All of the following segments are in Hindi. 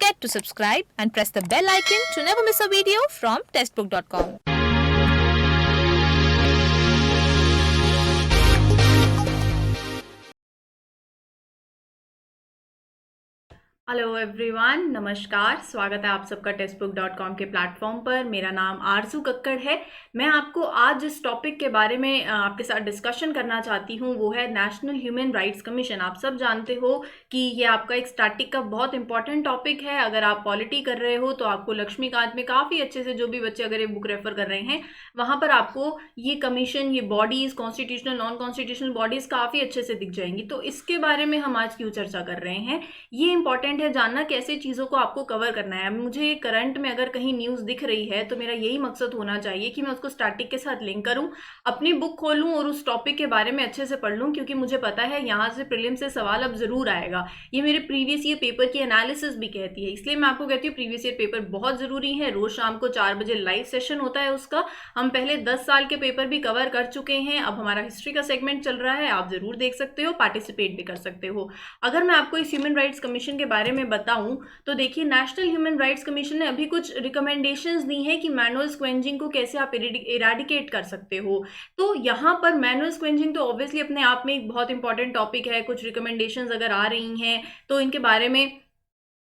forget to subscribe and press the bell icon to never miss a video from testbook.com. Hello everyone, नमस्कार। स्वागत है आप सबका टेस्टबुक.com के प्लेटफॉर्म पर। मेरा नाम आरजू कक्कड़ है। मैं आपको आज जिस टॉपिक के बारे में आपके साथ डिस्कशन करना चाहती हूँ वो है नेशनल ह्यूमन राइट्स कमीशन। आप सब जानते हो कि ये आपका एक स्टैटिक का बहुत इंपॉर्टेंट टॉपिक है। अगर आप पॉलिटी कर रहे हो तो आपको लक्ष्मीकांत में काफ़ी अच्छे से, जो भी बच्चे अगर ये बुक रेफर कर रहे हैं वहाँ पर आपको ये कमीशन, ये bodies, constitutional, non constitutional bodies काफ़ी अच्छे से दिख जाएंगी। तो इसके बारे में हम आज क्यों चर्चा कर रहे हैं, ये इंपॉर्टेंट है जानना कैसे चीजों को आपको कवर करना है। मुझे करंट में अगर कहीं न्यूज दिख रही है तो मेरा यही मकसद होना चाहिए कि मैं उसको स्टैटिक के साथ लिंक करूं, अपनी बुक खोलूं और उस टॉपिक के बारे में अच्छे से पढ़ लूं, क्योंकि मुझे पता है यहाँ से प्रीलिम से सवाल अब जरूर आएगा। ये मेरे प्रीवियस ईयर पेपर की एनालिसिस भी कहती है, इसलिए मैं आपको कहती हूँ प्रीवियस ईयर पेपर बहुत जरूरी है। रोज शाम को 4 बजे लाइव सेशन होता है उसका। हम पहले 10 साल के पेपर भी कवर कर चुके हैं। अब हमारा हिस्ट्री का सेगमेंट चल रहा है, आप जरूर देख सकते हो, पार्टिसिपेट भी कर सकते हो। अगर मैं आपको इस ह्यूमन राइट्स कमीशन के बारे में बताऊं तो देखिए, नेशनल ह्यूमन राइट्स कमीशन ने अभी कुछ रिकमेंडेशंस दी हैं कि मैनुअल स्क्वेंजिंग को कैसे आप इरेडिकेट कर सकते हो। तो यहाँ पर मैनुअल स्क्वेंजिंग तो ऑब्वियसली अपने आप में एक बहुत इंपॉर्टेंट टॉपिक है। कुछ रिकमेंडेशंस अगर आ रही हैं तो इनके बारे में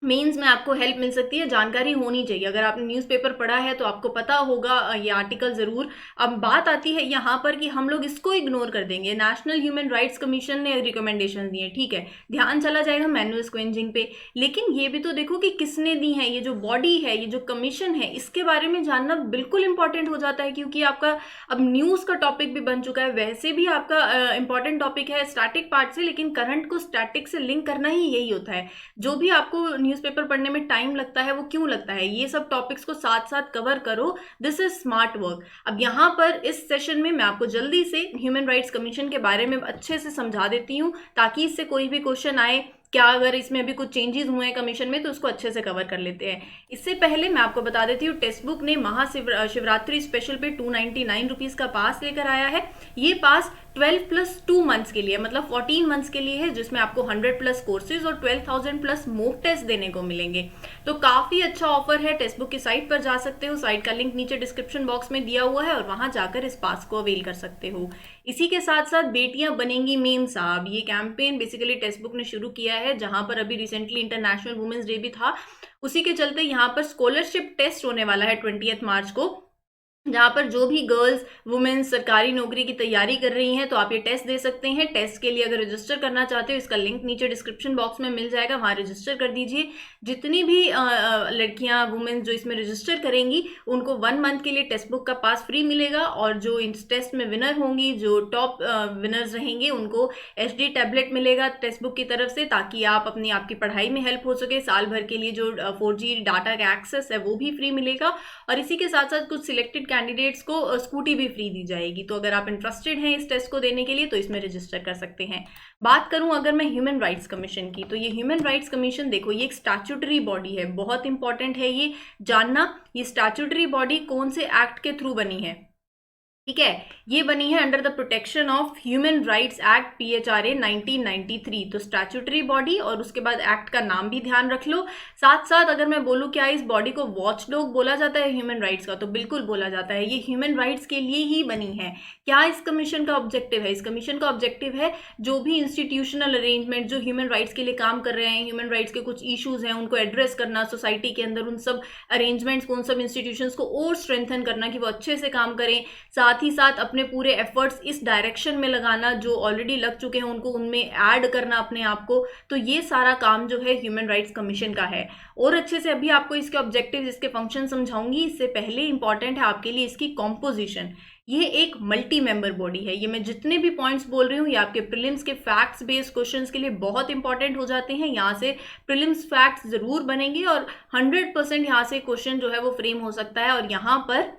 मेंस में आपको हेल्प मिल सकती है, जानकारी होनी चाहिए। अगर आपने न्यूज़पेपर पढ़ा है तो आपको पता होगा ये आर्टिकल ज़रूर। अब बात आती है यहाँ पर कि हम लोग इसको इग्नोर कर देंगे। नेशनल ह्यूमन राइट्स कमीशन ने रिकमेंडेशन दी है, ठीक है, ध्यान चला जाएगा मैनुअल स्क्वेंजिंग पे, लेकिन ये भी तो देखो कि किसने दी है। ये जो बॉडी है, ये जो कमीशन है, इसके बारे में जानना बिल्कुल इंपॉर्टेंट हो जाता है, क्योंकि आपका अब न्यूज़ का टॉपिक भी बन चुका है। वैसे भी आपका इंपॉर्टेंट टॉपिक है स्टैटिक पार्ट से, लेकिन करंट को स्टैटिक से लिंक करना ही यही होता है। जो भी आपको न्यूज़पेपर पढ़ने में टाइम लगता है वो क्यों लगता है, ये सब टॉपिक्स को साथ साथ कवर करो। This is smart work. अब यहाँ पर इस सेशन में मैं आपको जल्दी से ह्यूमन राइट्स कमीशन के बारे में अच्छे से समझा देती हूँ, ताकि इससे कोई भी क्वेश्चन आए, क्या अगर इसमें अभी कुछ चेंजेस हुए हैं कमीशन में, तो उसको अच्छे से कवर कर लेते हैं। इससे पहले मैं आपको बता देती हूँ, टेक्स्ट बुक ने महाशिवरात्रि स्पेशल पे 299 रुपीज का पास लेकर आया है। ये पास 12+2 मंथ्स के लिए, मतलब 14 मंथ्स के लिए है, जिसमें आपको 100+ कोर्सेज और 12,000+ मॉक टेस्ट देने को मिलेंगे। तो काफी अच्छा ऑफर है। टेक्स्ट बुक की साइट पर जा सकते हो, साइट का लिंक नीचे डिस्क्रिप्शन बॉक्स में दिया हुआ है और वहां जाकर इस पास को अवेल कर सकते हो। इसी के साथ साथ बेटियां बनेंगी मेम साहब, ये कैंपेन बेसिकली टेक्स्ट बुक ने शुरू किया है, जहां पर अभी रिसेंटली इंटरनेशनल वुमेन्स डे भी था। उसी के चलते यहाँ पर स्कॉलरशिप टेस्ट होने वाला है 20 मार्च को, जहाँ पर जो भी गर्ल्स वुमेन्स सरकारी नौकरी की तैयारी कर रही हैं तो आप ये टेस्ट दे सकते हैं। टेस्ट के लिए अगर रजिस्टर करना चाहते हो, इसका लिंक नीचे डिस्क्रिप्शन बॉक्स में मिल जाएगा, वहाँ रजिस्टर कर दीजिए। जितनी भी लड़कियां वुमेन्स जो इसमें रजिस्टर करेंगी उनको 1 मंथ के लिए टेक्स्ट बुक का पास फ्री मिलेगा, और जो इस टेस्ट में विनर होंगी, जो टॉप विनर्स रहेंगे, उनको HD टैबलेट मिलेगा टेक्स्ट बुक की तरफ से, ताकि आप आपकी पढ़ाई में हेल्प हो सके। साल भर के लिए जो 4G डाटा का एक्सेस है वो भी फ्री मिलेगा, और इसी के साथ साथ कुछ सिलेक्टेड कैंडिडेट्स को स्कूटी भी फ्री दी जाएगी। तो अगर आप इंटरेस्टेड हैं इस टेस्ट को देने के लिए तो इसमें रजिस्टर कर सकते हैं। बात करूं अगर मैं ह्यूमन राइट्स कमीशन की, तो ये ह्यूमन राइट्स कमीशन देखो, ये एक स्टैट्यूटरी बॉडी है, बहुत इंपॉर्टेंट है ये जानना। ये स्टैट्यूटरी बॉडी कौन से एक्ट के थ्रू बनी है, ठीक है, ये बनी है under the protection of human rights act PHRA 1993। तो स्टैट्यूटरी बॉडी, और उसके बाद एक्ट का नाम भी ध्यान रख लो। साथ साथ अगर मैं बोलूँ क्या इस बॉडी को वॉचडॉग बोला जाता है ह्यूमन राइट्स का, तो बिल्कुल बोला जाता है। ये ह्यूमन राइट्स के लिए ही बनी है। क्या इस कमीशन का ऑब्जेक्टिव है? इस कमीशन का ऑब्जेक्टिव है जो भी इंस्टीट्यूशनल अरेंजमेंट जो ह्यूमन राइट्स के लिए काम कर रहे हैं, ह्यूमन राइट्स के कुछ इशूज हैं उनको एड्रेस करना सोसाइटी के अंदर, उन सब अरेंजमेंट्स को, उन सब इंस्टीट्यूशंस को और स्ट्रेंथन करना कि वो अच्छे से काम करें। साथ ही साथ अपने पूरे एफर्ट्स इस डायरेक्शन में लगाना, जो ऑलरेडी लग चुके हैं उनको उनमें ऐड करना अपने आप को। तो ये सारा काम जो है ह्यूमन राइट्स कमीशन का है। और अच्छे से अभी आपको इसके ऑब्जेक्टिव्स, इसके फंक्शन समझाऊंगी। इससे पहले इंपॉर्टेंट है आपके लिए इसकी कॉम्पोजिशन। ये एक मल्टी मेंबर बॉडी है। ये मैं जितने भी पॉइंट्स बोल रही हूँ ये आपके प्रीलिम्स के फैक्ट्स बेस्ड क्वेश्चंस के लिए बहुत इंपॉर्टेंट हो जाते हैं। यहाँ से प्रीलिम्स फैक्ट्स जरूर बनेंगे और 100% यहाँ से क्वेश्चन जो है वो फ्रेम हो सकता है। और यहाँ पर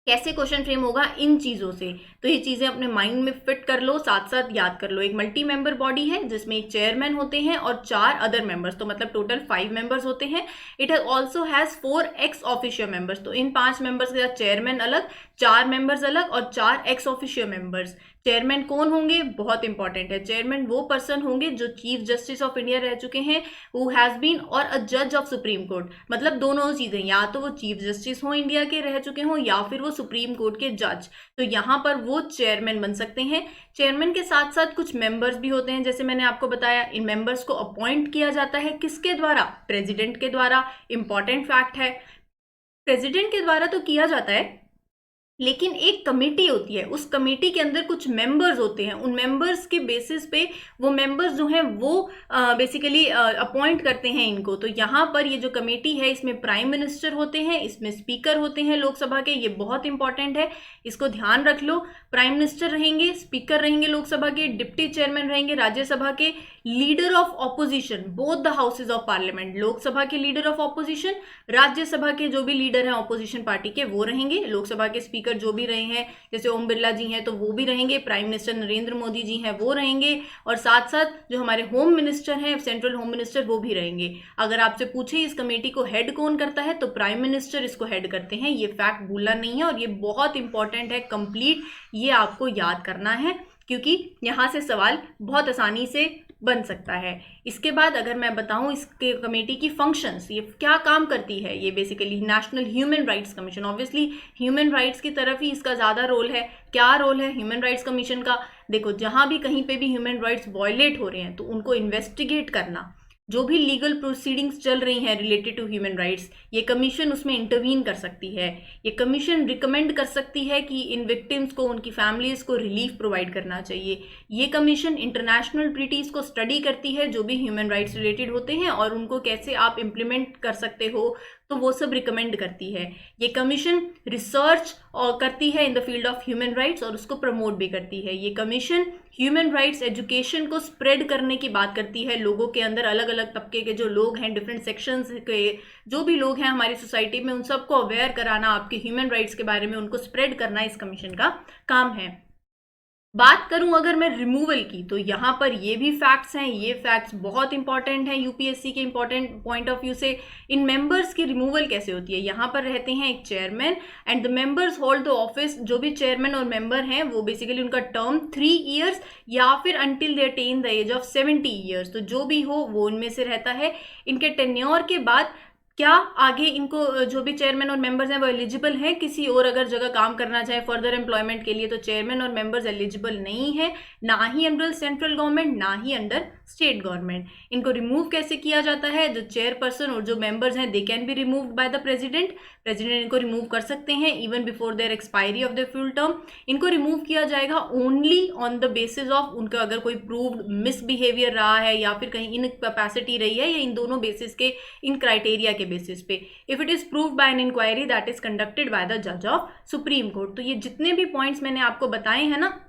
कैसे क्वेश्चन फ्रेम होगा, इन चीजों से। तो ये चीजें अपने माइंड में फिट कर लो, साथ साथ याद कर लो। एक मल्टी मेंबर बॉडी है जिसमें एक चेयरमैन होते हैं और 4 अदर मेंबर्स, तो मतलब टोटल 5 मेंबर्स होते हैं। It also has 4 ex officio members. तो इन 5 मेंबर्स के साथ चेयरमैन अलग, 4 मेंबर्स अलग और 4 एक्स ऑफिशियो मेंबर्स। चेयरमैन कौन होंगे, बहुत इंपॉर्टेंट है। चेयरमैन वो पर्सन होंगे जो चीफ जस्टिस ऑफ इंडिया रह चुके हैं, हु हैज बीन, और अ जज ऑफ सुप्रीम कोर्ट। मतलब दोनों चीजें, या तो वो चीफ जस्टिस हो इंडिया के रह चुके हों या फिर वो सुप्रीम कोर्ट के जज, तो यहाँ पर वो चेयरमैन बन सकते हैं। चेयरमैन के साथ साथ कुछ मेंबर्स भी होते हैं, जैसे मैंने आपको बताया, इन मेंबर्स को अपॉइंट किया जाता है किसके द्वारा, प्रेसिडेंट के द्वारा। इंपॉर्टेंट फैक्ट है, प्रेसिडेंट के द्वारा तो किया जाता है, लेकिन एक कमेटी होती है, उस कमेटी के अंदर कुछ मेंबर्स होते हैं, उन मेंबर्स के बेसिस पे वो मेंबर्स जो हैं वो बेसिकली अपॉइंट करते हैं इनको। तो यहाँ पर ये जो कमेटी है, इसमें प्राइम मिनिस्टर होते हैं, इसमें स्पीकर होते हैं लोकसभा के, ये बहुत इंपॉर्टेंट है, इसको ध्यान रख लो। प्राइम मिनिस्टर रहेंगे, स्पीकर रहेंगे लोकसभा के, डिप्टी चेयरमैन रहेंगे राज्यसभा के, leader of opposition both the houses of parliament, Lok Sabha के लीडर ऑफ ऑपोजिशन, राज्यसभा के जो भी लीडर हैं ऑपोजिशन पार्टी के वो रहेंगे, लोकसभा के स्पीकर जो भी रहे हैं जैसे ओम बिरला जी हैं तो वो भी रहेंगे, प्राइम मिनिस्टर नरेंद्र मोदी जी हैं वो रहेंगे, और साथ साथ जो हमारे होम मिनिस्टर हैं, सेंट्रल होम मिनिस्टर, वो भी रहेंगे। अगर आपसे पूछे इस कमेटी को हेड कौन करता है तो प्राइम मिनिस्टर इसको हेड करते हैं, ये फैक्ट भूलना नहीं है, और ये बहुत इंपॉर्टेंट है, कंप्लीट ये आपको याद करना है, क्योंकि यहाँ से सवाल बहुत आसानी से बन सकता है। इसके बाद अगर मैं बताऊं इसके कमेटी की फंक्शंस, ये क्या काम करती है, ये basically national Human Rights commission, obviously human rights की तरफ ही इसका ज़्यादा रोल है। क्या रोल है ह्यूमन राइट्स कमीशन का, देखो जहां भी कहीं पे भी ह्यूमन राइट्स वायलेट हो रहे हैं तो उनको इन्वेस्टिगेट करना, जो भी लीगल प्रोसीडिंग्स चल रही हैं रिलेटेड टू ह्यूमन राइट्स, ये कमीशन उसमें इंटरवीन कर सकती है। ये कमीशन रिकमेंड कर सकती है कि इन विक्टिम्स को, उनकी फैमिलीज को रिलीफ प्रोवाइड करना चाहिए। ये कमीशन इंटरनेशनल ट्रीटीज को स्टडी करती है जो भी ह्यूमन राइट्स रिलेटेड होते हैं, और उनको कैसे आप इम्प्लीमेंट कर सकते हो, तो वो सब रिकमेंड करती है। ये कमीशन रिसर्च और करती है in the field of human rights, और उसको प्रमोट भी करती है। ये कमीशन ह्यूमन राइट्स एजुकेशन को स्प्रेड करने की बात करती है, लोगों के अंदर, अलग अलग तबके के जो लोग हैं, डिफरेंट सेक्शंस के जो भी लोग हैं हमारी सोसाइटी में, उन सबको अवेयर कराना आपके ह्यूमन राइट्स के बारे में, उनको स्प्रेड करना इस कमीशन का काम है। बात करूं अगर मैं रिमूवल की, तो यहाँ पर ये भी फैक्ट्स हैं, ये फैक्ट्स बहुत इंपॉर्टेंट हैं यूपीएससी के इंपॉर्टेंट पॉइंट ऑफ व्यू से। इन मेंबर्स की रिमूवल कैसे होती है, यहाँ पर रहते हैं एक chairman and the members hold the office. जो भी चेयरमैन और मेंबर हैं वो बेसिकली उनका टर्म 3 ईयर्स या फिर until they attain the age of 70 years, तो जो भी हो वो उनमें से रहता है। इनके टेन्योर के बाद क्या आगे इनको जो भी चेयरमैन और मेंबर्स हैं वो एलिजिबल हैं किसी और अगर जगह काम करना चाहे फर्दर एम्प्लॉयमेंट के लिए, तो चेयरमैन और मेंबर्स एलिजिबल नहीं है, ना ही अंडर सेंट्रल गवर्नमेंट ना ही अंडर स्टेट गवर्नमेंट। इनको रिमूव कैसे किया जाता है, जो चेयरपर्सन और जो मेंबर्स हैं they can be removed by the president. President इनको रिमूव कर सकते हैं even before their expiry of the full term. इनको रिमूव किया जाएगा only on the basis of उनका अगर कोई प्रूव्ड मिसबिहेवियर रहा है या फिर कहीं इनकैपेसिटी रही है, या इन दोनों बेसिस के, इन क्राइटेरिया के बेसिस पे, if it is proved by an inquiry that is conducted by the जज ऑफ सुप्रीम कोर्ट। तो ये जितने भी पॉइंट्स मैंने आपको बताए हैं ना,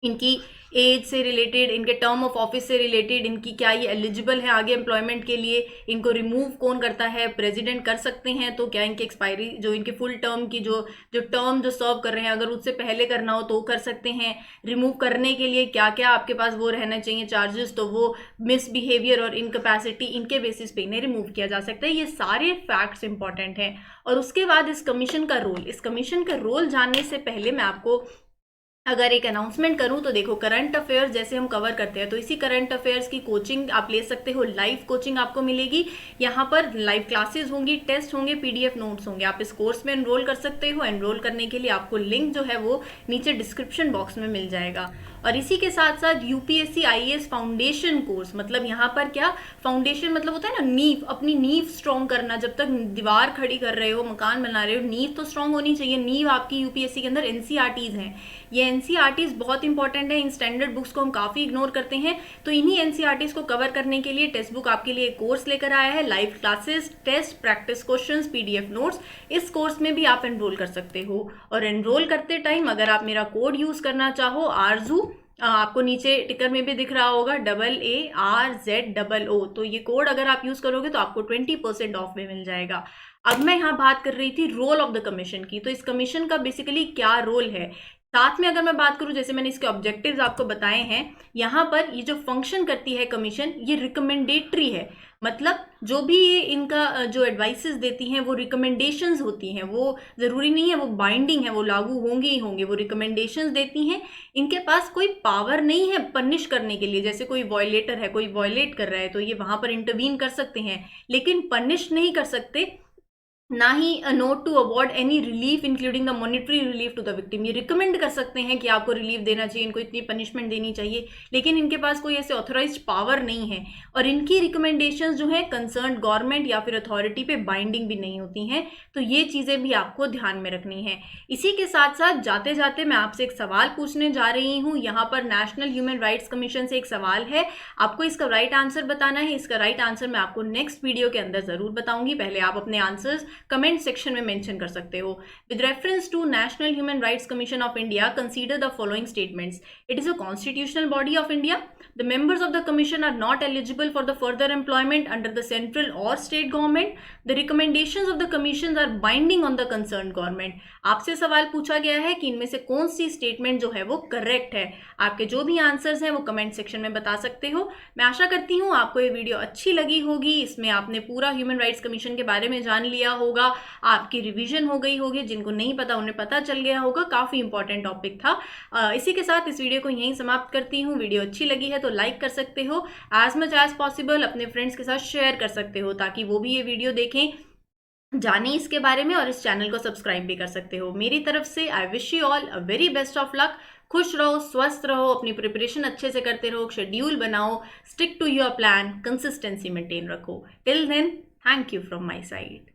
इनकी एज से रिलेटेड, इनके टर्म ऑफ ऑफिस से रिलेटेड, इनकी क्या ये एलिजिबल है आगे एम्प्लॉयमेंट के लिए, इनको रिमूव कौन करता है, प्रेसिडेंट कर सकते हैं, तो क्या इनकी एक्सपायरी जो इनके फुल टर्म की जो टर्म जो सर्व कर रहे हैं अगर उससे पहले करना हो तो कर सकते हैं। रिमूव करने के लिए क्या क्या आपके पास वो रहना चाहिए चार्जेस, तो वो मिसबिहेवियर और इनकैपेसिटी, इनके बेसिस पे इन्हें रिमूव किया जा सकता है। ये सारे फैक्ट्स इंपॉर्टेंट हैं। और उसके बाद इस कमीशन का रोल, इस कमीशन का रोल जानने से पहले मैं आपको अगर एक अनाउंसमेंट करूं तो देखो, करंट अफेयर्स जैसे हम कवर करते हैं तो इसी करंट अफेयर्स की कोचिंग आप ले सकते हो, लाइव कोचिंग आपको मिलेगी। यहाँ पर लाइव क्लासेस होंगी, टेस्ट होंगे, पीडीएफ नोट्स होंगे। आप इस कोर्स में एनरोल कर सकते हो। एनरोल करने के लिए आपको लिंक जो है वो नीचे डिस्क्रिप्शन बॉक्स में मिल जाएगा। और इसी के साथ साथ यूपीएससी आईएएस फाउंडेशन कोर्स, मतलब यहाँ पर क्या फाउंडेशन मतलब होता है ना, नींव, अपनी नींव स्ट्रॉन्ग करना। जब तक दीवार खड़ी कर रहे हो, मकान बना रहे हो, नींव तो स्ट्रॉन्ग होनी चाहिए। नींव आपकी यूपीएससी के अंदर एनसीईआरटीज हैं। ये एनसीईआरटीज बहुत इंपॉर्टेंट है, इन स्टैंडर्ड बुक्स को हम काफ़ी इग्नोर करते हैं। तो इन्हीं एनसीईआरटीज को कवर करने के लिए टेक्स्ट बुक आपके लिए कोर्स लेकर आया है, live classes, test, practice questions, PDF notes. इस कोर्स में भी आप एनरोल कर सकते हो। और एनरोल करते टाइम अगर आप मेरा कोड यूज़ करना चाहो आरजू, आपको नीचे टिकर में भी दिख रहा होगा AARZOO, तो ये कोड अगर आप यूज़ करोगे तो आपको 20% ऑफ में मिल जाएगा। अब मैं यहाँ बात कर रही थी रोल ऑफ द कमीशन की। तो इस कमीशन का बेसिकली क्या रोल है, साथ में अगर मैं बात करूं, जैसे मैंने इसके ऑब्जेक्टिव्स आपको बताए हैं, यहाँ पर ये जो फंक्शन करती है कमीशन, ये रिकमेंडेटरी है। मतलब जो भी ये इनका जो एडवाइसेस देती हैं वो रिकमेंडेशंस होती हैं, वो ज़रूरी नहीं है वो बाइंडिंग है, वो लागू होंगे ही होंगे, वो रिकमेंडेशंस देती हैं। इनके पास कोई पावर नहीं है पनिश करने के लिए। जैसे कोई वॉयलेटर है, कोई वॉयलेट कर रहा है तो ये वहाँ पर इंटरवीन कर सकते हैं, लेकिन पनिश नहीं कर सकते, ना ही not to award any relief including the monetary relief to the victim. ये रिकमेंड कर सकते हैं कि आपको रिलीफ देना चाहिए, इनको इतनी पनिशमेंट देनी चाहिए, लेकिन इनके पास कोई ऐसे ऑथोराइज्ड पावर नहीं है। और इनकी रिकमेंडेशंस जो है कंसर्न गवर्नमेंट या फिर अथॉरिटी पे बाइंडिंग भी नहीं होती हैं। तो ये चीज़ें भी आपको ध्यान में रखनी है। इसी के साथ साथ जाते जाते मैं आपसे एक सवाल पूछने जा रही हूँ। यहाँ पर नेशनल ह्यूमन राइट्स कमीशन से एक सवाल है, आपको इसका राइट आंसर बताना है। इसका राइट आंसर मैं आपको नेक्स्ट वीडियो के अंदर ज़रूर बताऊंगी। पहले आप अपने आंसर्स कमेंट सेक्शन में मेंशन कर सकते हो। With reference to National Human Rights Commission of India, consider the following statements. It is a constitutional body of India. The members of the commission are not eligible for the further employment under the central or state government. The recommendations of the commission are binding on the concerned government. आपसे सवाल पूछा गया है कि इनमें से कौन सी स्टेटमेंट जो है वो करेक्ट है। आपके जो भी आंसर्स हैं वो कमेंट सेक्शन में बता सकते हो। मैं आशा करती हूँ आपको ये वीडियो अच्छी लगी होगी। इसमें आपने पूरा ह्यूमन राइट्स कमीशन के बारे में जान लिया होगा, आपकी रिवीजन हो गई होगी, जिनको नहीं पता उन्हें पता चल गया होगा। काफ़ी इंपॉर्टेंट टॉपिक था। इसी के साथ इस वीडियो को यहीं समाप्त करती हूँ। वीडियो अच्छी लगी है तो लाइक कर सकते हो, एज मच एज पॉसिबल अपने फ्रेंड्स के साथ शेयर कर सकते हो ताकि वो भी ये वीडियो देखें, जाने इसके बारे में, और इस चैनल को सब्सक्राइब भी कर सकते हो। मेरी तरफ से I wish you all a very best of luck. खुश रहो, स्वस्थ रहो, अपनी प्रिपरेशन अच्छे से करते रहो, शेड्यूल बनाओ, stick to your plan, consistency maintain रखो। Till then, thank you from my side.